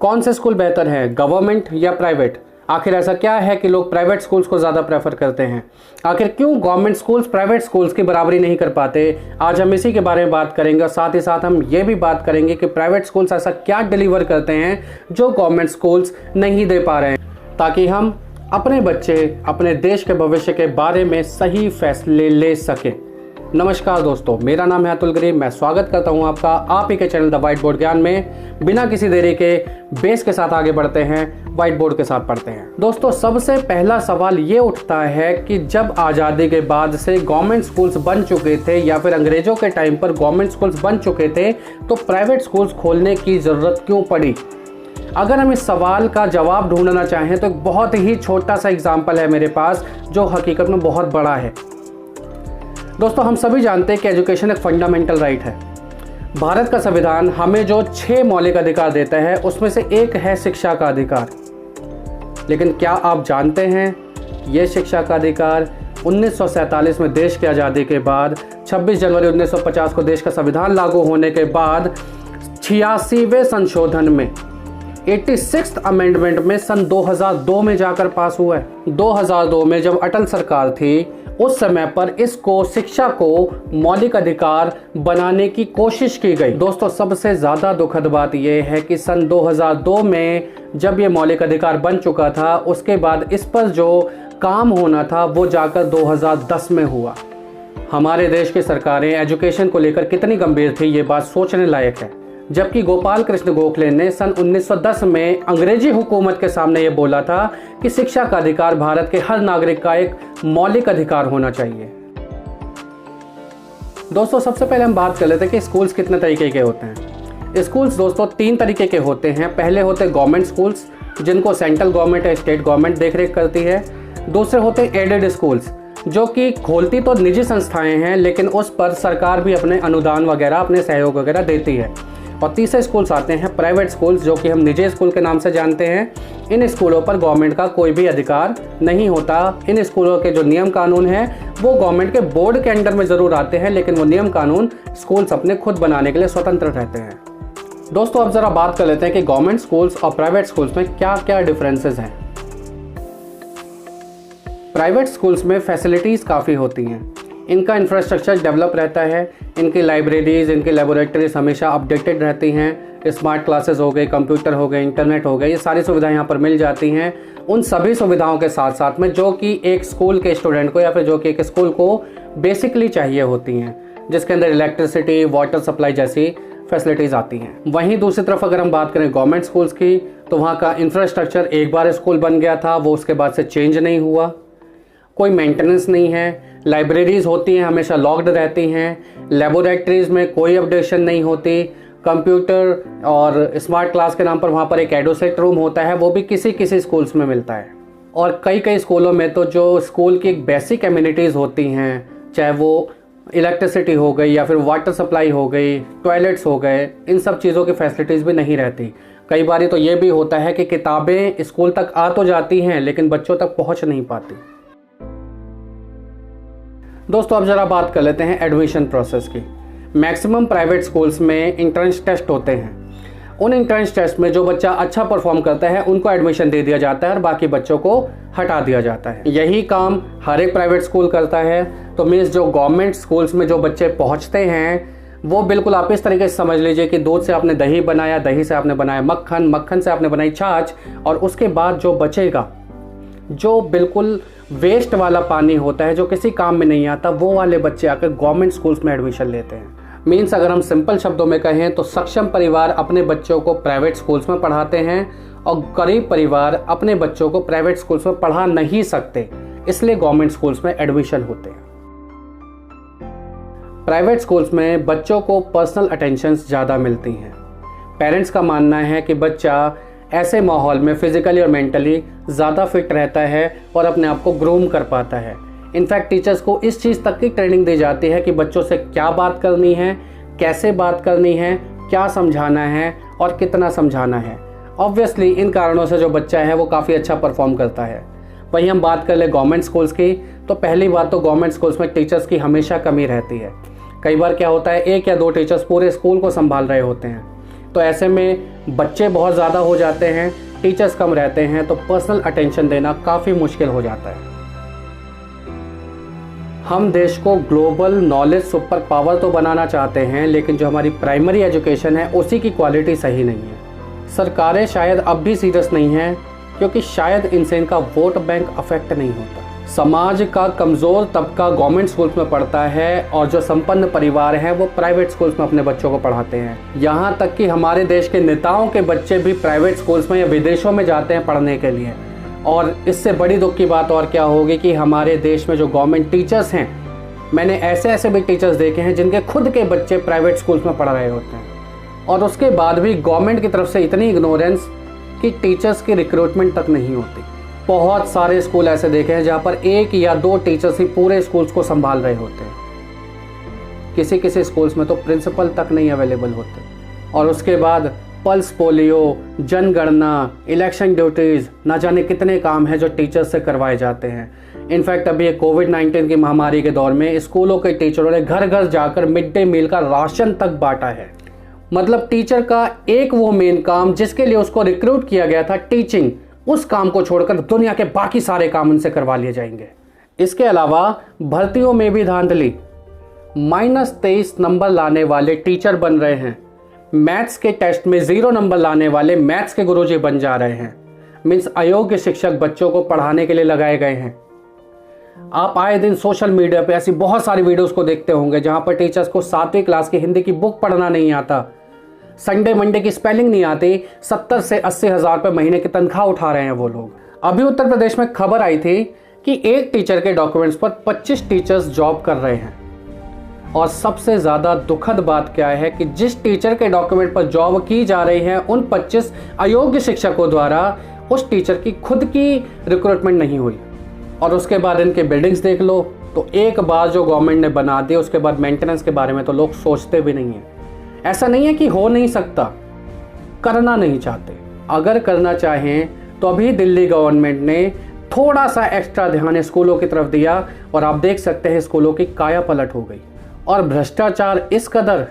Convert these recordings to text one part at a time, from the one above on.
कौन से स्कूल बेहतर हैं, गवर्नमेंट या प्राइवेट? आखिर ऐसा क्या है कि लोग प्राइवेट स्कूल्स को ज़्यादा प्रेफर करते हैं? आखिर क्यों गवर्नमेंट स्कूल्स प्राइवेट स्कूल्स की बराबरी नहीं कर पाते? आज हम इसी के बारे में बात करेंगे और साथ ही साथ हम ये भी बात करेंगे कि प्राइवेट स्कूल्स ऐसा क्या डिलीवर करते हैं जो गवर्नमेंट स्कूल्स नहीं दे पा रहे हैं, ताकि हम अपने बच्चे, अपने देश के भविष्य के बारे में सही फैसले ले सकें। नमस्कार दोस्तों, मेरा नाम है अतुल गिरी। मैं स्वागत करता हूं आपका आप ही के चैनल द व्हाइट बोर्ड ज्ञान में। बिना किसी देरी के बेस के साथ आगे बढ़ते हैं, व्हाइट बोर्ड के साथ पढ़ते हैं। दोस्तों, सबसे पहला सवाल ये उठता है कि जब आज़ादी के बाद से गवर्नमेंट स्कूल्स बन चुके थे या फिर अंग्रेजों के टाइम पर गवर्नमेंट स्कूल्स बन चुके थे, तो प्राइवेट स्कूल्स खोलने की ज़रूरत क्यों पड़ी? अगर हम इस सवाल का जवाब ढूंढना चाहें तो एक बहुत ही छोटा सा एग्जाम्पल है मेरे पास, जो हकीकत में बहुत बड़ा है। दोस्तों, हम सभी जानते हैं कि एजुकेशन एक फंडामेंटल राइट है। भारत का संविधान हमें जो 6 मौलिक अधिकार देता है, उसमें से एक है शिक्षा का अधिकार। लेकिन क्या आप जानते हैं, ये शिक्षा का अधिकार 1947 में देश की आज़ादी के बाद, 26 जनवरी 1950 को देश का संविधान लागू होने के बाद 86वें संशोधन में 86th अमेंडमेंट में सन 2002 में जाकर पास हुआ है। 2002 में जब अटल सरकार थी, उस समय पर इसको, शिक्षा को मौलिक अधिकार बनाने की कोशिश की गई। दोस्तों, सबसे ज़्यादा दुखद बात यह है कि सन 2002 में जब ये मौलिक अधिकार बन चुका था, उसके बाद इस पर जो काम होना था वो जाकर 2010 में हुआ। हमारे देश की सरकारें एजुकेशन को लेकर कितनी गंभीर थी, ये बात सोचने लायक है। जबकि गोपाल कृष्ण गोखले ने सन 1910 में अंग्रेजी हुकूमत के सामने ये बोला था कि शिक्षा का अधिकार भारत के हर नागरिक का एक मौलिक अधिकार होना चाहिए। दोस्तों, सबसे पहले हम बात कर लेते हैं कि स्कूल्स कितने तरीके के होते हैं। स्कूल्स दोस्तों 3 तरीके के होते हैं। पहले होते हैं गवर्नमेंट स्कूल्स, जिनको सेंट्रल गवर्नमेंट या स्टेट गवर्नमेंट देखरेख करती है। दूसरे होते हैं एडेड स्कूल्स, जो कि खोलती तो निजी संस्थाएं हैं, लेकिन उस पर सरकार भी अपने अनुदान वगैरह, अपने सहयोग वगैरह देती है। और तीसरे स्कूल्स आते हैं प्राइवेट स्कूल्स, जो कि हम निजी स्कूल के नाम से जानते हैं। इन स्कूलों पर गवर्नमेंट का कोई भी अधिकार नहीं होता। इन स्कूलों के जो नियम कानून हैं वो गवर्नमेंट के बोर्ड के अंडर में ज़रूर आते हैं, लेकिन वो नियम कानून स्कूल्स अपने खुद बनाने के लिए स्वतंत्र रहते हैं। दोस्तों, अब ज़रा बात कर लेते हैं कि गवर्नमेंट स्कूल्स और प्राइवेट स्कूल्स में क्या क्या डिफरेंसेस हैं। प्राइवेट स्कूल्स में फैसिलिटीज़ काफ़ी होती हैं, इनका इंफ्रास्ट्रक्चर डेवलप रहता है, इनकी लाइब्रेरीज़, इनकी लेबोरेटरीज हमेशा अपडेटेड रहती हैं। स्मार्ट क्लासेस हो गए, कंप्यूटर हो गए, इंटरनेट हो गए, ये सारी सुविधाएं यहाँ पर मिल जाती हैं। उन सभी सुविधाओं के साथ साथ में जो कि एक स्कूल के स्टूडेंट को या फिर जो कि एक स्कूल को बेसिकली चाहिए होती हैं, जिसके अंदर इलेक्ट्रिसिटी, वाटर सप्लाई जैसी फैसिलिटीज़ आती हैं। वहीं दूसरी तरफ अगर हम बात करें गवर्नमेंट स्कूल्स की, तो वहाँ का इंफ्रास्ट्रक्चर, एक बार स्कूल बन गया था वो उसके बाद से चेंज नहीं हुआ, कोई मेंटेनेंस नहीं है। लाइब्रेरीज़ होती हैं, हमेशा लॉक्ड रहती हैं। लेबोरेटरीज़ में कोई अपडेशन नहीं होती। कंप्यूटर और स्मार्ट क्लास के नाम पर वहाँ पर एक एडोसेट रूम होता है, वो भी किसी किसी स्कूल्स में मिलता है। और कई कई स्कूलों में तो जो स्कूल की एक बेसिक एमिनिटीज़ होती हैं, चाहे वो इलेक्ट्रिसिटी हो गई या फिर वाटर सप्लाई हो गई, टॉयलेट्स हो गए, इन सब चीज़ों की फैसिलिटीज़ भी नहीं रहती। कई बार तो ये भी होता है कि किताबें स्कूल तक आ तो जाती हैं, लेकिन बच्चों तक पहुँच नहीं पाती। दोस्तों, अब ज़रा बात कर लेते हैं एडमिशन प्रोसेस की। मैक्सिमम प्राइवेट स्कूल्स में एंट्रेंस टेस्ट होते हैं। उन एंट्रेंस टेस्ट में जो बच्चा अच्छा परफॉर्म करता है उनको एडमिशन दे दिया जाता है और बाकी बच्चों को हटा दिया जाता है। यही काम हर एक प्राइवेट स्कूल करता है। तो मीन्स जो गवर्नमेंट स्कूल्स में जो बच्चे पहुँचते हैं, वो बिल्कुल आप इस तरीके से समझ लीजिए कि दूध से आपने दही बनाया, दही से आपने बनाया मक्खन, मक्खन से आपने बनाई छाछ, और उसके बाद जो बचेगा, जो बिल्कुल वेस्ट वाला पानी होता है, जो किसी काम में नहीं आता, वो वाले बच्चे आकर गवर्नमेंट स्कूल्स में एडमिशन लेते हैं। मीन्स अगर हम सिंपल शब्दों में कहें तो सक्षम परिवार अपने बच्चों को प्राइवेट स्कूल्स में पढ़ाते हैं और गरीब परिवार अपने बच्चों को प्राइवेट स्कूल्स में पढ़ा नहीं सकते, इसलिए गवर्नमेंट स्कूल्स में एडमिशन होते हैं। प्राइवेट स्कूल्स में बच्चों को पर्सनल अटेंशंस ज़्यादा मिलती हैं। पेरेंट्स का मानना है कि बच्चा ऐसे माहौल में फिजिकली और मेंटली ज़्यादा फिट रहता है और अपने आप को ग्रूम कर पाता है। इनफैक्ट टीचर्स को इस चीज़ तक की ट्रेनिंग दी जाती है कि बच्चों से क्या बात करनी है, कैसे बात करनी है, क्या समझाना है और कितना समझाना है। ऑब्वियसली इन कारणों से जो बच्चा है वो काफ़ी अच्छा परफॉर्म करता है। वहीं हम बात कर ले गवर्नमेंट स्कूल्स की, तो पहली बात तो गवर्नमेंट स्कूल्स में टीचर्स की हमेशा कमी रहती है। कई बार क्या होता है, 1 या 2 टीचर्स पूरे स्कूल को संभाल रहे होते हैं। तो ऐसे में बच्चे बहुत ज़्यादा हो जाते हैं, टीचर्स कम रहते हैं, तो पर्सनल अटेंशन देना काफ़ी मुश्किल हो जाता है। हम देश को ग्लोबल नॉलेज सुपर पावर तो बनाना चाहते हैं, लेकिन जो हमारी प्राइमरी एजुकेशन है उसी की क्वालिटी सही नहीं है। सरकारें शायद अब भी सीरियस नहीं हैं, क्योंकि शायद इनसे इनका वोट बैंक अफेक्ट नहीं होता। समाज का कमज़ोर तबका गवर्नमेंट स्कूल्स में पढ़ता है और जो संपन्न परिवार हैं वो प्राइवेट स्कूल्स में अपने बच्चों को पढ़ाते हैं। यहाँ तक कि हमारे देश के नेताओं के बच्चे भी प्राइवेट स्कूल्स में या विदेशों में जाते हैं पढ़ने के लिए। और इससे बड़ी दुख की बात और क्या होगी कि हमारे देश में जो गवर्नमेंट टीचर्स हैं, मैंने ऐसे भी टीचर्स देखे हैं जिनके खुद के बच्चे प्राइवेट स्कूल्स में पढ़ रहे होते हैं, और उसके बाद भी गवर्नमेंट की तरफ से इतनी इग्नोरेंस कि टीचर्स की रिक्रूटमेंट तक नहीं होती। बहुत सारे स्कूल ऐसे देखे हैं जहाँ पर 1 या 2 टीचर्स ही पूरे स्कूल्स को संभाल रहे होते हैं। किसी स्कूल्स में तो प्रिंसिपल तक नहीं अवेलेबल होते। और उसके बाद पल्स पोलियो, जनगणना, इलेक्शन ड्यूटीज़, ना जाने कितने काम हैं जो टीचर्स से करवाए जाते हैं। इनफैक्ट अभी ये कोविड-19 की महामारी के दौर में स्कूलों के टीचरों ने घर घर जाकर मिड डे मील का राशन तक बांटा है। मतलब टीचर का एक वो मेन काम जिसके लिए उसको रिक्रूट किया गया था, टीचिंग, उस काम को छोड़कर दुनिया के बाकी सारे काम उनसे करवा लिए जाएंगे। इसके अलावा भर्तियों में भी धांधली। -23 नंबर लाने वाले टीचर बन रहे हैं। मैथ्स के टेस्ट में 0 नंबर लाने वाले मैथ्स के गुरुजी बन जा रहे हैं। मीन्स अयोग्य शिक्षक बच्चों को पढ़ाने के लिए लगाए गए हैं। आप आए दिन सोशल मीडिया पे ऐसी बहुत सारी वीडियोस को देखते होंगे जहां पर टीचर्स को 7वीं क्लास की हिंदी की बुक पढ़ना नहीं आता, संडे मंडे की स्पेलिंग नहीं आती, 70 से 80 हज़ार रुपये महीने की तनख्वाह उठा रहे हैं वो लोग। अभी उत्तर प्रदेश में खबर आई थी कि एक टीचर के डॉक्यूमेंट्स पर 25 टीचर्स जॉब कर रहे हैं। और सबसे ज़्यादा दुखद बात क्या है कि जिस टीचर के डॉक्यूमेंट पर जॉब की जा रही है उन 25 अयोग्य शिक्षकों द्वारा उस टीचर की खुद की रिक्रूटमेंट नहीं हुई। और उसके बाद इनके बिल्डिंग्स देख लो तो एक बार जो गवर्नमेंट ने बना दी उसके बाद मेंटेनेंस के बारे में तो लोग सोचते भी नहीं हैं। ऐसा नहीं है कि हो नहीं सकता, करना नहीं चाहते। अगर करना चाहें तो अभी दिल्ली गवर्नमेंट ने थोड़ा सा एक्स्ट्रा ध्यान स्कूलों की तरफ दिया और आप देख सकते हैं स्कूलों की काया पलट हो गई। और भ्रष्टाचार इस कदर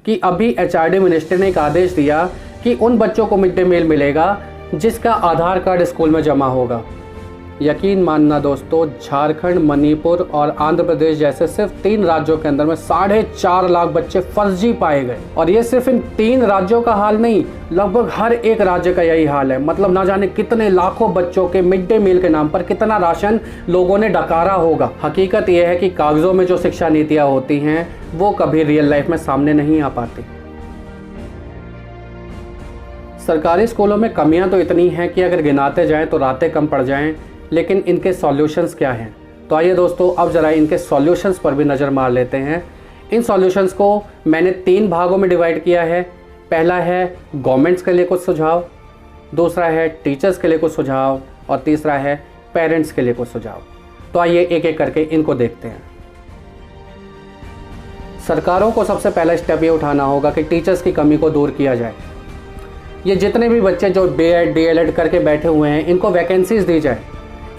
कि अभी एचआरडी मिनिस्टर ने एक आदेश दिया कि उन बच्चों को मिड डे मील मिलेगा जिसका आधार कार्ड स्कूल में जमा होगा। यकीन मानना दोस्तों, झारखंड, मणिपुर और आंध्र प्रदेश जैसे सिर्फ 3 राज्यों के अंदर में 4.5 लाख बच्चे फर्जी पाए गए। और ये सिर्फ इन 3 राज्यों का हाल नहीं, लगभग हर एक राज्य का यही हाल है। मतलब ना जाने कितने लाखों बच्चों के मिड डे मील के नाम पर कितना राशन लोगों ने डकारा होगा। हकीकत यह है कि कागजों में जो शिक्षा नीतियाँ होती हैं वो कभी रियल लाइफ में सामने नहीं आ पाती। सरकारी स्कूलों में कमियां तो इतनी हैं कि अगर गिनाते जाएं तो रातें कम पड़ जाएं, लेकिन इनके सॉल्यूशंस क्या हैं? तो आइए दोस्तों अब ज़रा इनके सॉल्यूशंस पर भी नज़र मार लेते हैं। इन सॉल्यूशंस को मैंने 3 भागों में डिवाइड किया है। पहला है गवर्नमेंट्स के लिए कुछ सुझाव, दूसरा है टीचर्स के लिए कुछ सुझाव और तीसरा है पेरेंट्स के लिए कुछ सुझाव। तो आइए एक एक करके इनको देखते हैं। सरकारों को सबसे पहला स्टेप ये उठाना होगा कि टीचर्स की कमी को दूर किया जाए। ये जितने भी बच्चे जो B.Ed D.El.Ed करके बैठे हुए हैं इनको वैकेंसीज दी जाए।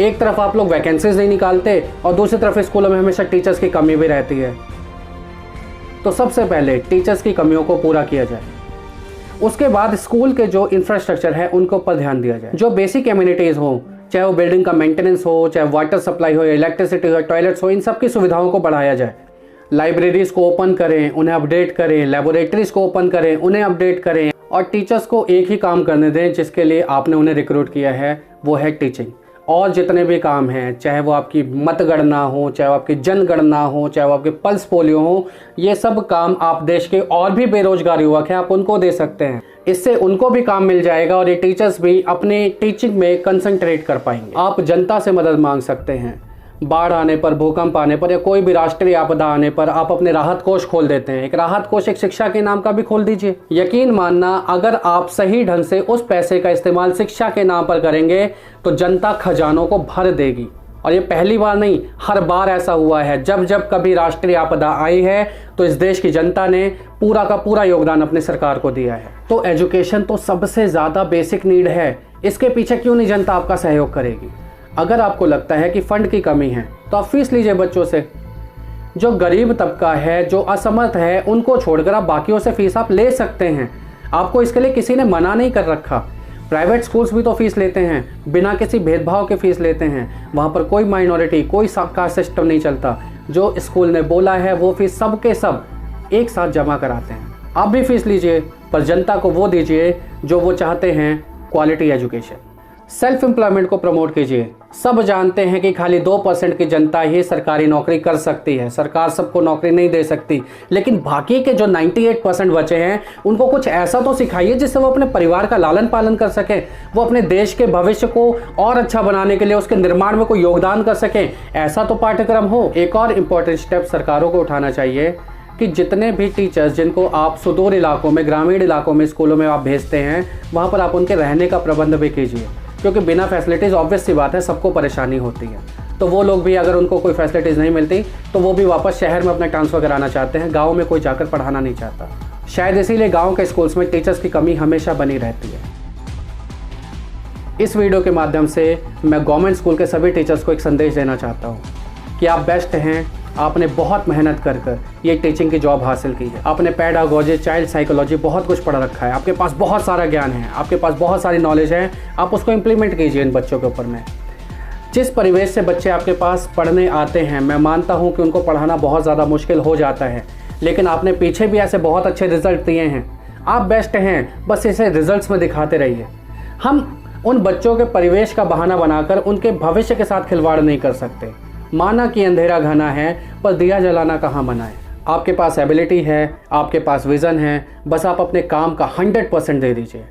एक तरफ आप लोग वैकेंसीज नहीं निकालते और दूसरी तरफ स्कूलों में हमेशा टीचर्स की कमी भी रहती है। तो सबसे पहले टीचर्स की कमियों को पूरा किया जाए। उसके बाद स्कूल के जो इंफ्रास्ट्रक्चर है उनके ऊपर ध्यान दिया जाए। जो बेसिक एमिनिटीज़ हो, चाहे वो बिल्डिंग का मेंटेनेंस हो, चाहे वाटर सप्लाई हो, इलेक्ट्रिसिटी हो, टॉयलेट्स हो, इन सब की सुविधाओं को बढ़ाया जाए। लाइब्रेरीज को ओपन करें, उन्हें अपडेट करें, लेबोरेटरीज को ओपन करें, उन्हें अपडेट करें। और टीचर्स को एक ही काम करने दें जिसके लिए आपने उन्हें रिक्रूट किया है, वो है टीचिंग। और जितने भी काम हैं, चाहे वो आपकी मतगणना हो, चाहे वो आपकी जनगणना हो, चाहे वो आपके पल्स पोलियो हो, ये सब काम आप देश के और भी बेरोजगार युवक हैं आप उनको दे सकते हैं। इससे उनको भी काम मिल जाएगा और ये टीचर्स भी अपने टीचिंग में कंसंट्रेट कर पाएंगे। आप जनता से मदद मांग सकते हैं। बाढ़ आने पर, भूकंप आने पर या कोई भी राष्ट्रीय आपदा आने पर आप अपने राहत कोष खोल देते हैं। एक राहत कोष एक शिक्षा के नाम का भी खोल दीजिए। यकीन मानना, अगर आप सही ढंग से उस पैसे का इस्तेमाल शिक्षा के नाम पर करेंगे तो जनता खजानों को भर देगी। और ये पहली बार नहीं, हर बार ऐसा हुआ है। जब जब कभी राष्ट्रीय आपदा आई है तो इस देश की जनता ने पूरा का पूरा योगदान अपनी सरकार को दिया है। तो एजुकेशन तो सबसे ज़्यादा बेसिक नीड है, इसके पीछे क्यों नहीं जनता आपका सहयोग करेगी? अगर आपको लगता है कि फ़ंड की कमी है तो आप फीस लीजिए बच्चों से। जो गरीब तबका है, जो असमर्थ है, उनको छोड़कर आप बाकियों से फीस आप ले सकते हैं। आपको इसके लिए किसी ने मना नहीं कर रखा। प्राइवेट स्कूल्स भी तो फीस लेते हैं, बिना किसी भेदभाव के फीस लेते हैं। वहाँ पर कोई माइनॉरिटी, कोई कास्ट सिस्टम नहीं चलता। जो स्कूल ने बोला है वो फीस सब के सब एक साथ जमा कराते हैं। आप भी फीस लीजिए, पर जनता को वो दीजिए जो वो चाहते हैं, क्वालिटी एजुकेशन। सेल्फ एम्प्लॉयमेंट को प्रमोट कीजिए। सब जानते हैं कि खाली 2% की जनता ही सरकारी नौकरी कर सकती है। सरकार सबको नौकरी नहीं दे सकती, लेकिन बाकी के जो 98% बचे हैं उनको कुछ ऐसा तो सिखाइए जिससे वो अपने परिवार का लालन पालन कर सकें, वो अपने देश के भविष्य को और अच्छा बनाने के लिए उसके निर्माण में कोई योगदान कर सकें। ऐसा तो पाठ्यक्रम हो। एक और इम्पोर्टेंट स्टेप सरकारों को उठाना चाहिए कि जितने भी टीचर्स जिनको आप सुदूर इलाकों में, ग्रामीण इलाकों में, स्कूलों में आप भेजते हैं, वहाँ पर आप उनके रहने का प्रबंध भी कीजिए, क्योंकि बिना फैसिलिटीज़ ऑब्वियस सी बात है सबको परेशानी होती है। तो वो लोग भी अगर उनको कोई फैसिलिटीज़ नहीं मिलती तो वो भी वापस शहर में अपना ट्रांसफ़र कराना चाहते हैं, गाँव में कोई जाकर पढ़ाना नहीं चाहता। शायद इसीलिए गाँव के स्कूल्स में टीचर्स की कमी हमेशा बनी रहती है। इस वीडियो के माध्यम से मैं गवर्नमेंट स्कूल के सभी टीचर्स को एक संदेश देना चाहता हूँ कि आप बेस्ट हैं। आपने बहुत मेहनत कर ये टीचिंग की जॉब हासिल की है। आपने पेडागोजी, चाइल्ड साइकोलॉजी बहुत कुछ पढ़ रखा है। आपके पास बहुत सारा ज्ञान है, आपके पास बहुत सारी नॉलेज है। आप उसको इम्प्लीमेंट कीजिए इन बच्चों के ऊपर में। जिस परिवेश से बच्चे आपके पास पढ़ने आते हैं, मैं मानता हूँ कि उनको पढ़ाना बहुत ज़्यादा मुश्किल हो जाता है, लेकिन आपने पीछे भी ऐसे बहुत अच्छे रिजल्ट दिए हैं। आप बेस्ट हैं, बस इसे रिजल्ट्स में दिखाते रहिए। हम उन बच्चों के परिवेश का बहाना बनाकर उनके भविष्य के साथ खिलवाड़ नहीं कर सकते। माना कि अंधेरा घना है, पर दिया जलाना कहाँ मना है। आपके पास एबिलिटी है, आपके पास विज़न है, बस आप अपने काम का 100% दे दीजिए।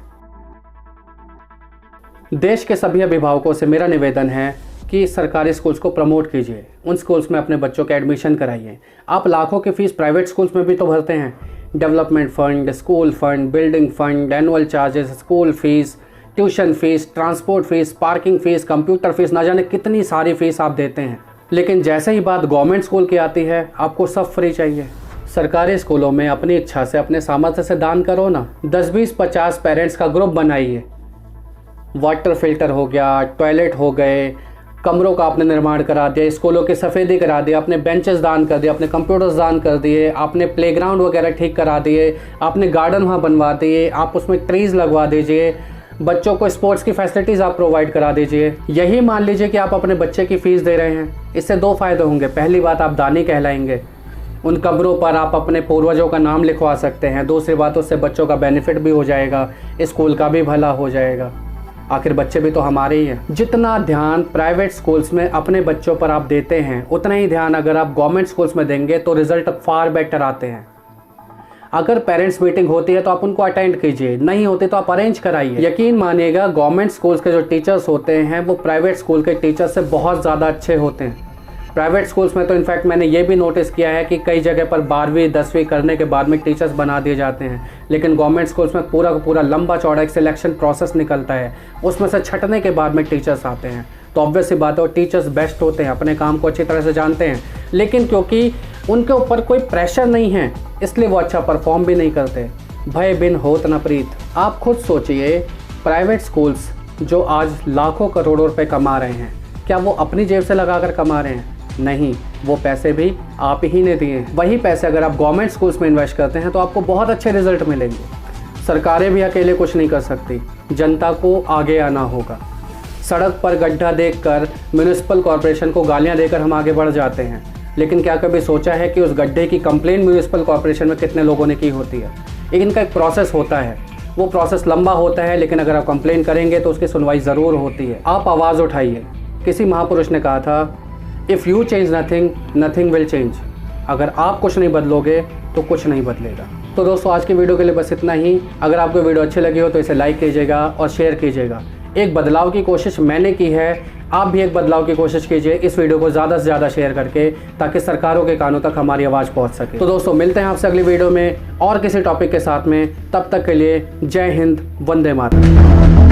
देश के सभी अभिभावकों से मेरा निवेदन है कि सरकारी स्कूल्स को प्रमोट कीजिए। उन स्कूल्स में अपने बच्चों के एडमिशन कराइए। आप लाखों की फ़ीस प्राइवेट स्कूल्स में भी तो भरते हैं। Development fund, school fund, building fund, annual charges, school fees, tuition fees, transport fees, parking fees, computer fees, ना जाने कितनी सारी फ़ीस आप देते हैं। लेकिन जैसे ही बात गवर्नमेंट स्कूल की आती है, आपको सब फ्री चाहिए। सरकारी स्कूलों में अपनी इच्छा से, अपने सामर्थ्य से दान करो ना। 10, 20, 50 पेरेंट्स का ग्रुप बनाइए। वाटर फिल्टर हो गया, टॉयलेट हो गए, कमरों का आपने निर्माण करा दिया, स्कूलों की सफ़ेदी करा दी, आपने बेंचेस दान कर दिए, आपने कंप्यूटर्स दान कर दिए, आपने प्लेग्राउंड वगैरह ठीक करा दिए, आपने गार्डन वहाँ बनवा दिए, आप उसमें ट्रीज़ लगवा दीजिए, बच्चों को स्पोर्ट्स की फैसिलिटीज़ आप प्रोवाइड करा दीजिए। यही मान लीजिए कि आप अपने बच्चे की फ़ीस दे रहे हैं। इससे 2 फ़ायदे होंगे। पहली बात, आप दानी कहलाएंगे। उन कब्रों पर आप अपने पूर्वजों का नाम लिखवा सकते हैं। दूसरी बात, उससे बच्चों का बेनिफिट भी हो जाएगा, स्कूल का भी भला हो जाएगा। आखिर बच्चे भी तो हमारे ही हैं। जितना ध्यान प्राइवेट स्कूल्स में अपने बच्चों पर आप देते हैं, उतना ही ध्यान अगर आप गवर्नमेंट स्कूल्स में देंगे तो रिजल्ट फार बेटर आते हैं। अगर पेरेंट्स मीटिंग होती है तो आप उनको अटेंड कीजिए, नहीं होती तो आप अरेंज कराइए। यकीन मानिएगा, गवर्नमेंट स्कूल्स के जो टीचर्स होते हैं वो प्राइवेट स्कूल के टीचर्स से बहुत ज़्यादा अच्छे होते हैं। प्राइवेट स्कूल्स में तो इनफैक्ट मैंने ये भी नोटिस किया है कि कई जगह पर 12वीं 10वीं करने के बाद में टीचर्स बना दिए जाते हैं, लेकिन गवर्नमेंट स्कूल्स में पूरा का पूरा लंबा चौड़ा एक सिलेक्शन प्रोसेस निकलता है, उसमें से छटने के बाद में टीचर्स आते हैं। तो ऑब्वियस सी बात है, टीचर्स बेस्ट होते हैं, अपने काम को अच्छी तरह से जानते हैं, लेकिन क्योंकि उनके ऊपर कोई प्रेशर नहीं है इसलिए वो अच्छा परफॉर्म भी नहीं करते। भय बिन होत न प्रीत। आप खुद सोचिए, प्राइवेट स्कूल्स जो आज लाखों करोड़ों रुपए कमा रहे हैं, क्या वो अपनी जेब से लगाकर कमा रहे हैं? नहीं, वो पैसे भी आप ही ने दिए हैं। वही पैसे अगर आप गवर्नमेंट स्कूल्स में इन्वेस्ट करते हैं तो आपको बहुत अच्छे रिजल्ट मिलेंगे। सरकारें भी अकेले कुछ नहीं कर सकती, जनता को आगे आना होगा। सड़क पर गड्ढा देखकर म्यूनिसिपल कॉरपोरेशन को गालियां देकर हम आगे बढ़ जाते हैं, लेकिन क्या कभी सोचा है कि उस गड्ढे की कंप्लेंट म्यूनिसिपल कॉरपोरेशन में कितने लोगों ने की होती है? इनका एक प्रोसेस होता है, वो प्रोसेस लंबा होता है, लेकिन अगर आप कंप्लेंट करेंगे तो उसकी सुनवाई ज़रूर होती है। आप आवाज़ उठाइए। किसी महापुरुष ने कहा था, if you change nothing, nothing will change. अगर आप कुछ नहीं बदलोगे तो कुछ नहीं बदलेगा। तो दोस्तों, आज की वीडियो के लिए बस इतना ही। अगर आपको वीडियो अच्छी लगी हो तो इसे लाइक कीजिएगा और शेयर कीजिएगा। एक बदलाव की कोशिश मैंने की है, आप भी एक बदलाव की कोशिश कीजिए इस वीडियो को ज़्यादा से ज़्यादा शेयर करके, ताकि सरकारों के कानों तक हमारी आवाज़ पहुंच सके। तो दोस्तों, मिलते हैं आपसे अगली वीडियो में और किसी टॉपिक के साथ में। तब तक के लिए जय हिंद, वंदे मातरम।